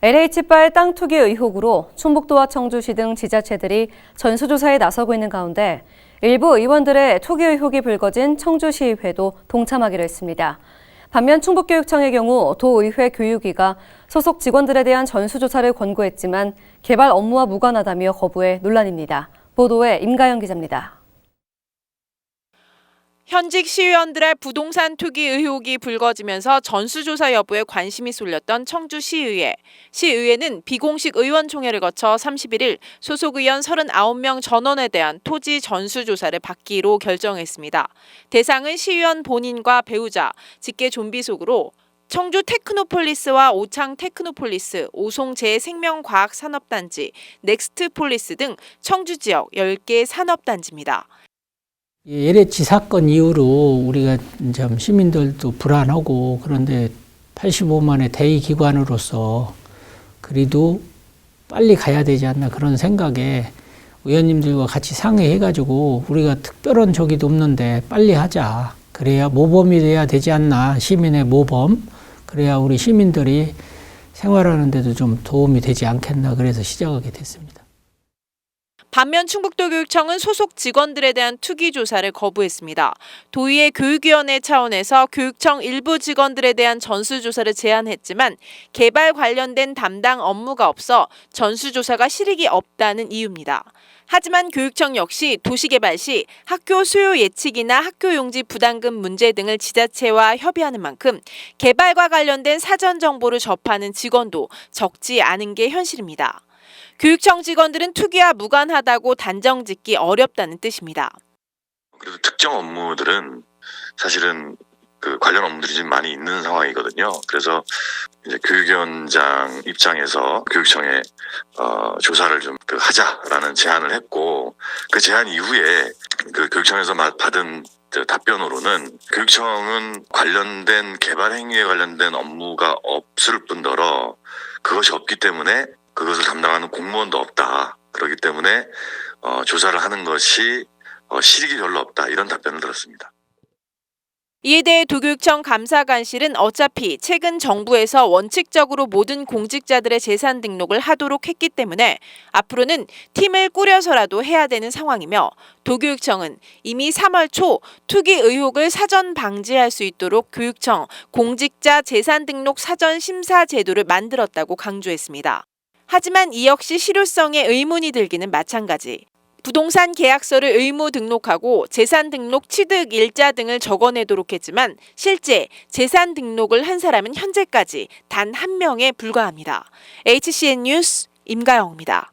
LH발 땅 투기 의혹으로 충북도와 청주시 등 지자체들이 전수조사에 나서고 있는 가운데 일부 의원들의 투기 의혹이 불거진 청주시의회도 동참하기로 했습니다. 반면 충북교육청의 경우 도의회 교육위가 소속 직원들에 대한 전수조사를 권고했지만 개발 업무와 무관하다며 거부해 논란입니다. 보도에 임가영 기자입니다. 현직 시의원들의 부동산 투기 의혹이 불거지면서 전수조사 여부에 관심이 쏠렸던 청주시의회. 시의회는 비공식 의원총회를 거쳐 31일 소속 의원 39명 전원에 대한 토지 전수조사를 받기로 결정했습니다. 대상은 시의원 본인과 배우자, 직계 좀비속으로 청주 테크노폴리스와 오창 테크노폴리스, 오송 재생명과학산업단지, 넥스트폴리스 등 청주 지역 10개 산업단지입니다. LH 사건 이후로 우리가 좀 시민들도 불안하고 그런데 85만의 대의기관으로서 그래도 빨리 가야 되지 않나 그런 생각에 의원님들과 같이 상의해가지고 우리가 특별한 적이도 없는데 빨리 하자. 그래야 모범이 돼야 되지 않나. 시민의 모범. 그래야 우리 시민들이 생활하는 데도 좀 도움이 되지 않겠나. 그래서 시작하게 됐습니다. 반면 충북도교육청은 소속 직원들에 대한 투기 조사를 거부했습니다. 도의회 교육위원회 차원에서 교육청 일부 직원들에 대한 전수조사를 제안했지만 개발 관련된 담당 업무가 없어 전수조사가 실익이 없다는 이유입니다. 하지만 교육청 역시 도시개발 시 학교 수요 예측이나 학교 용지 부담금 문제 등을 지자체와 협의하는 만큼 개발과 관련된 사전 정보를 접하는 직원도 적지 않은 게 현실입니다. 교육청 직원들은 투기와 무관하다고 단정짓기 어렵다는 뜻입니다. 그래도 특정 업무들은 사실은 그 관련 업무들이 좀 많이 있는 상황이거든요. 그래서 이제 교육위원장 입장에서 교육청에 조사를 좀 하자라는 제안을 했고 그 제안 이후에 그 교육청에서 받은 답변으로는 교육청은 관련된 개발 행위에 관련된 업무가 없을 뿐더러 그것이 없기 때문에 그것을 담당하는 공무원도 없다. 그렇기 때문에 조사를 하는 것이 실익이 별로 없다. 이런 답변을 들었습니다. 이에 대해 도교육청 감사관실은 어차피 최근 정부에서 원칙적으로 모든 공직자들의 재산 등록을 하도록 했기 때문에 앞으로는 팀을 꾸려서라도 해야 되는 상황이며 도교육청은 이미 3월 초 투기 의혹을 사전 방지할 수 있도록 교육청 공직자 재산 등록 사전 심사 제도를 만들었다고 강조했습니다. 하지만 이 역시 실효성에 의문이 들기는 마찬가지. 부동산 계약서를 의무 등록하고 재산 등록 취득 일자 등을 적어내도록 했지만 실제 재산 등록을 한 사람은 현재까지 단 1명에 불과합니다. HCN 뉴스 임가영입니다.